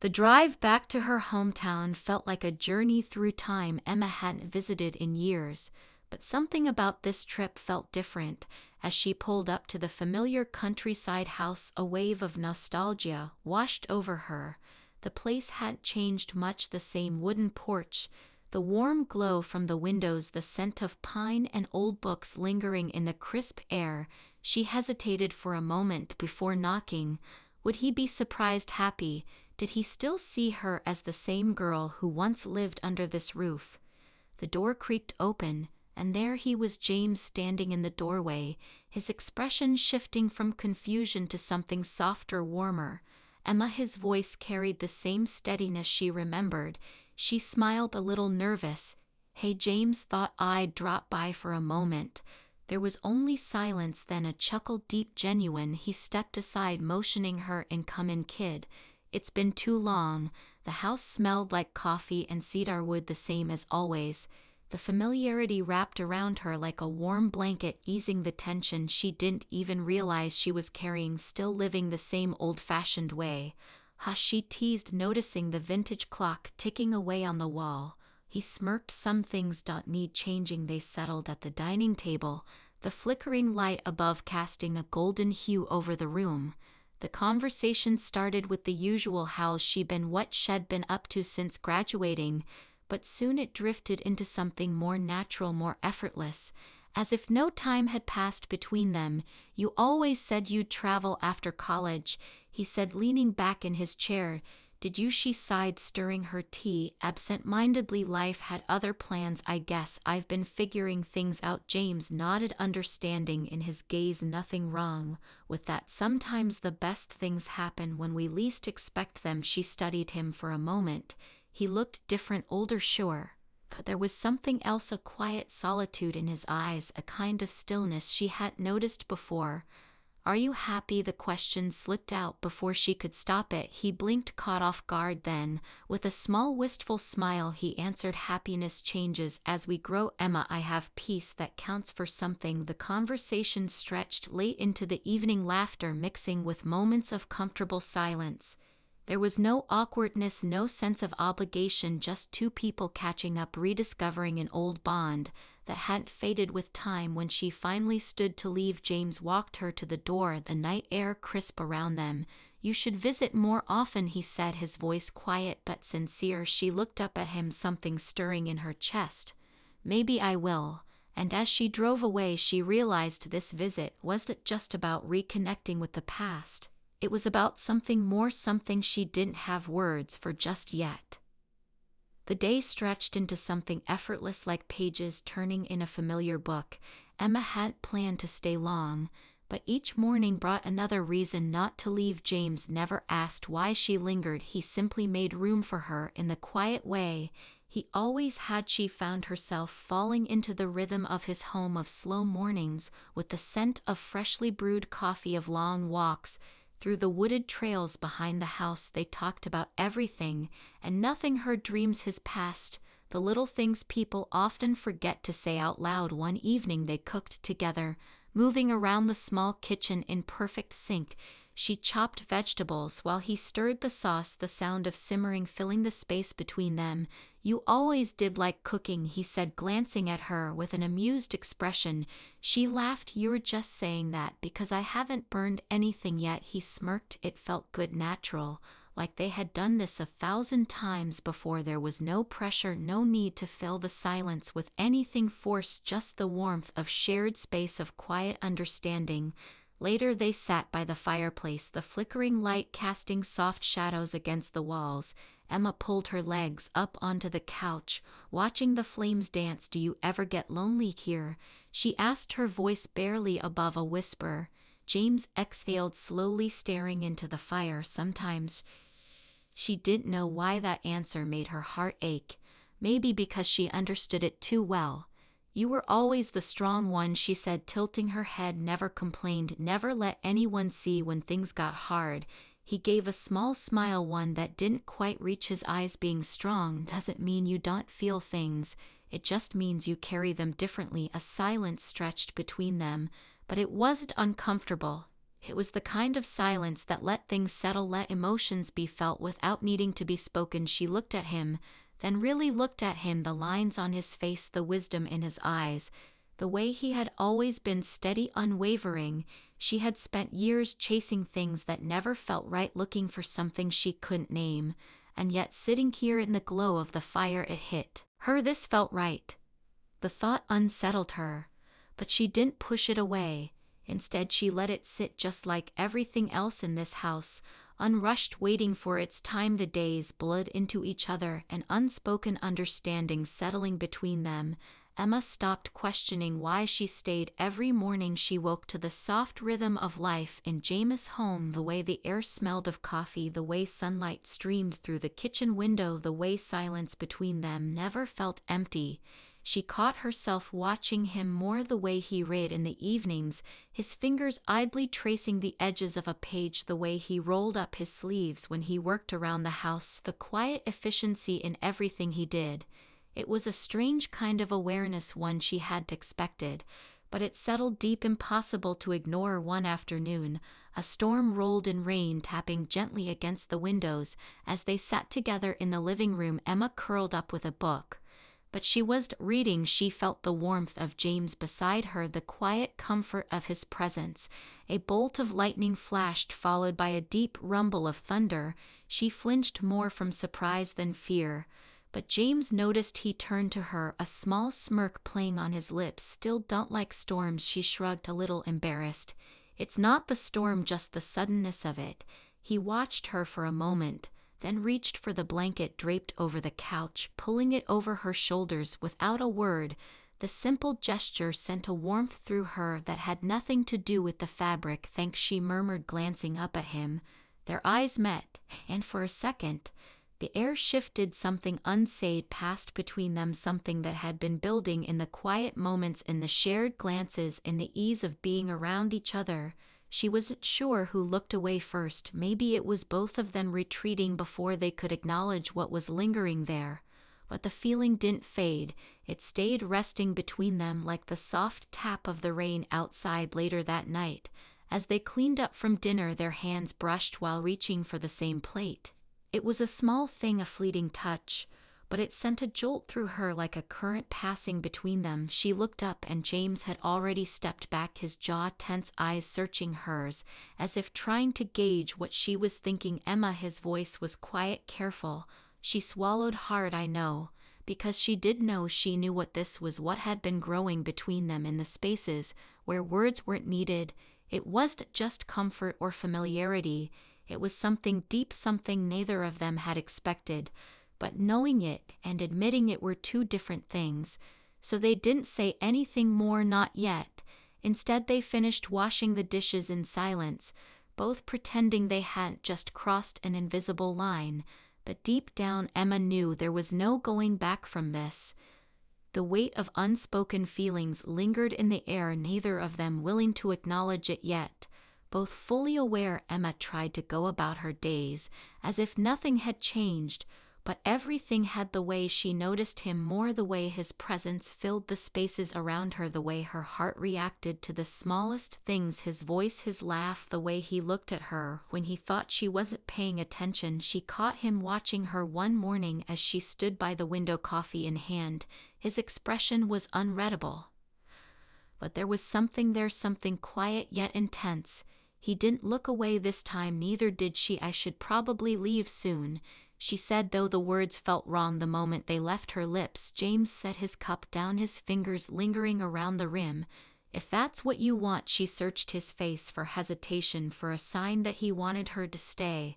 The drive back to her hometown felt like a journey through time Emma hadn't visited in years, but something about this trip felt different. As she pulled up to the familiar countryside house, a wave of nostalgia washed over her. The place hadn't changed much, the same wooden porch, the warm glow from the windows, the scent of pine and old books lingering in the crisp air. She hesitated for a moment before knocking. Would he be surprised, happy? Did he still see her as the same girl who once lived under this roof? The door creaked open, and there he was, James, standing in the doorway, his expression shifting from confusion to something softer, warmer. Emma, his voice carried the same steadiness she remembered. She smiled, a little nervous. "Hey, James, thought I'd drop by for a moment." There was only silence, then a chuckle, deep, genuine. He stepped aside, motioning her in. "Come in, kid. It's been too long." The house smelled like coffee and cedar wood, the same as always. The familiarity wrapped around her like a warm blanket, easing the tension she didn't even realize she was carrying. "Still living the same old-fashioned way?" "Hush," she teased, noticing the vintage clock ticking away on the wall. He smirked. "Some things don't need changing." They settled at the dining table, the flickering light above casting a golden hue over the room. The conversation started with the usual, how's she been, what she'd been up to since graduating, but soon it drifted into something more natural, more effortless, as if no time had passed between them. "You always said you'd travel after college," he said, leaning back in his chair. "Did you?" She sighed, stirring her tea absent-mindedly. "Life had other plans, I guess. I've been figuring things out." James nodded, understanding in his gaze. "Nothing wrong with that. Sometimes the best things happen when we least expect them." She studied him for a moment. He looked different, older, sure, but there was something else, a quiet solitude in his eyes, a kind of stillness she hadn't noticed before. "Are you happy?" The question slipped out before she could stop it. He blinked, caught off guard, then, with a small wistful smile, he answered, "Happiness changes as we grow, Emma. I have peace that counts for something." The conversation stretched late into the evening, laughter mixing with moments of comfortable silence. There was no awkwardness, no sense of obligation, just two people catching up, rediscovering an old bond that hadn't faded with time. When she finally stood to leave, James walked her to the door, the night air crisp around them. "You should visit more often," he said, his voice quiet but sincere. She looked up at him, something stirring in her chest. "Maybe I will." And as she drove away, she realized this visit wasn't just about reconnecting with the past. It was about something more, something she didn't have words for just yet. The day stretched into something effortless, like pages turning in a familiar book. Emma hadn't planned to stay long, but each morning brought another reason not to leave. James never asked why she lingered. He simply made room for her in the quiet way he always had. She found herself falling into the rhythm of his home, of slow mornings with the scent of freshly brewed coffee, of long walks through the wooded trails behind the house. They talked about everything and nothing, her dreams, his past, the little things people often forget to say out loud. One evening they cooked together, moving around the small kitchen in perfect sync. She chopped vegetables while he stirred the sauce, the sound of simmering filling the space between them. "You always did like cooking," he said, glancing at her with an amused expression. She laughed. "You're just saying that because I haven't burned anything yet." He smirked. It felt good, natural, like they had done this 1,000 times before. There was no pressure, no need to fill the silence with anything forced, just the warmth of shared space, of quiet understanding. Later they sat by the fireplace, the flickering light casting soft shadows against the walls. Emma pulled her legs up onto the couch, watching the flames dance. "Do you ever get lonely here?" she asked, her voice barely above a whisper. James exhaled slowly, staring into the fire. "Sometimes." She didn't know why that answer made her heart ache. Maybe because she understood it too well. "You were always the strong one," she said, tilting her head. "Never complained, never let anyone see when things got hard." He gave a small smile, one that didn't quite reach his eyes. "Being strong doesn't mean you don't feel things. It just means you carry them differently." A silence stretched between them, but it wasn't uncomfortable. It was the kind of silence that let things settle, let emotions be felt without needing to be spoken. She looked at him, then really looked at him, the lines on his face, the wisdom in his eyes, the way he had always been steady, unwavering. She had spent years chasing things that never felt right, looking for something she couldn't name, and yet sitting here in the glow of the fire, it hit her. This felt right. The thought unsettled her, but she didn't push it away. Instead, she let it sit, just like everything else in this house, unrushed, waiting for its time. The days bled into each other, an unspoken understanding settling between them. Emma stopped questioning why she stayed. Every morning she woke to the soft rhythm of life in James' home, the way the air smelled of coffee, the way sunlight streamed through the kitchen window, the way silence between them never felt empty. She caught herself watching him more, the way he read in the evenings, his fingers idly tracing the edges of a page, the way he rolled up his sleeves when he worked around the house, the quiet efficiency in everything he did. It was a strange kind of awareness, one she hadn't expected, but it settled deep, impossible to ignore. One afternoon, a storm rolled in, rain tapping gently against the windows. As they sat together in the living room, Emma curled up with a book. But she wasn't reading. She felt the warmth of James beside her, the quiet comfort of his presence. A bolt of lightning flashed, followed by a deep rumble of thunder. She flinched more from surprise than fear. But James noticed. He turned to her, a small smirk playing on his lips. Still don't like storms? She shrugged, a little embarrassed. It's not the storm, just the suddenness of it. He watched her for a moment, then reached for the blanket draped over the couch, pulling it over her shoulders without a word. The simple gesture sent a warmth through her that had nothing to do with the fabric. Thanks, she murmured, glancing up at him. Their eyes met, and for a second, the air shifted. Something unsaid passed between them, something that had been building in the quiet moments, in the shared glances, in the ease of being around each other. She wasn't sure who looked away first. Maybe it was both of them, retreating before they could acknowledge what was lingering there. But the feeling didn't fade. It stayed, resting between them like the soft tap of the rain outside. Later that night, as they cleaned up from dinner, their hands brushed while reaching for the same plate. It was a small thing, a fleeting touch, but it sent a jolt through her like a current passing between them. She looked up, and James had already stepped back, his jaw tense, eyes searching hers, as if trying to gauge what she was thinking. Emma, his voice was quiet, careful. She swallowed hard. I know. Because she did know. She knew what this was, what had been growing between them in the spaces where words weren't needed. It wasn't just comfort or familiarity. It was something deep, something neither of them had expected. But knowing it and admitting it were two different things. So they didn't say anything more, not yet. Instead, they finished washing the dishes in silence, both pretending they hadn't just crossed an invisible line. But deep down, Emma knew there was no going back from this. The weight of unspoken feelings lingered in the air, neither of them willing to acknowledge it yet. Both fully aware, Emma tried to go about her days as if nothing had changed. But everything had. The way she noticed him more, the way his presence filled the spaces around her, the way her heart reacted to the smallest things, his voice, his laugh, the way he looked at her when he thought she wasn't paying attention. She caught him watching her one morning as she stood by the window, coffee in hand. His expression was unreadable. But there was something there, something quiet yet intense. He didn't look away this time, neither did she. I should probably leave soon, she said, though the words felt wrong the moment they left her lips. James set his cup down, his fingers lingering around the rim. If that's what you want, she searched his face for hesitation, for a sign that he wanted her to stay.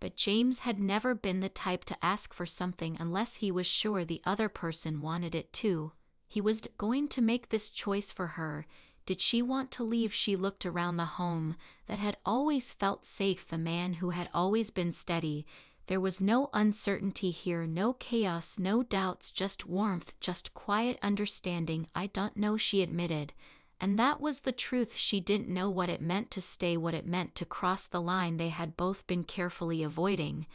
But James had never been the type to ask for something unless he was sure the other person wanted it too. He was going to make this choice for her. Did she want to leave? She looked around the home that had always felt safe, the man who had always been steady. There was no uncertainty here, no chaos, no doubts, just warmth, just quiet understanding. I don't know, she admitted. And that was the truth. She didn't know what it meant to stay, what it meant to cross the line they had both been carefully avoiding.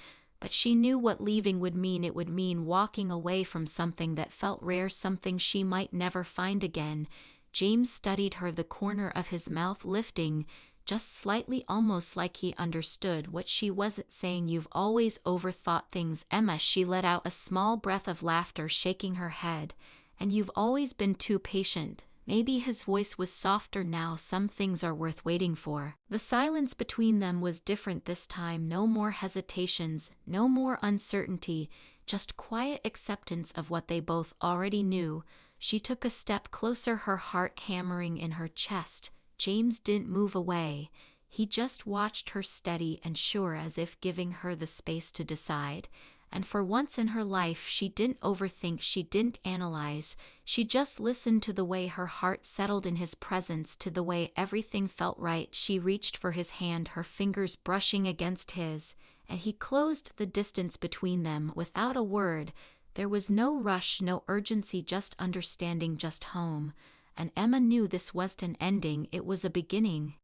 But she knew what leaving would mean. It would mean walking away from something that felt rare, something she might never find again. James studied her, the corner of his mouth lifting, just slightly, almost like he understood what she wasn't saying. You've always overthought things, Emma. She let out a small breath of laughter, shaking her head. And you've always been too patient. Maybe his voice was softer now. Some things are worth waiting for. The silence between them was different this time. No more hesitations, no more uncertainty, just quiet acceptance of what they both already knew. She took a step closer, her heart hammering in her chest. James didn't move away. He just watched her, steady and sure, as if giving her the space to decide. And for once in her life, she didn't overthink, she didn't analyze. She just listened to the way her heart settled in his presence, to the way everything felt right. She reached for his hand, her fingers brushing against his, and he closed the distance between them without a word. There was no rush, no urgency, just understanding, just home. And Emma knew this wasn't an ending, it was a beginning.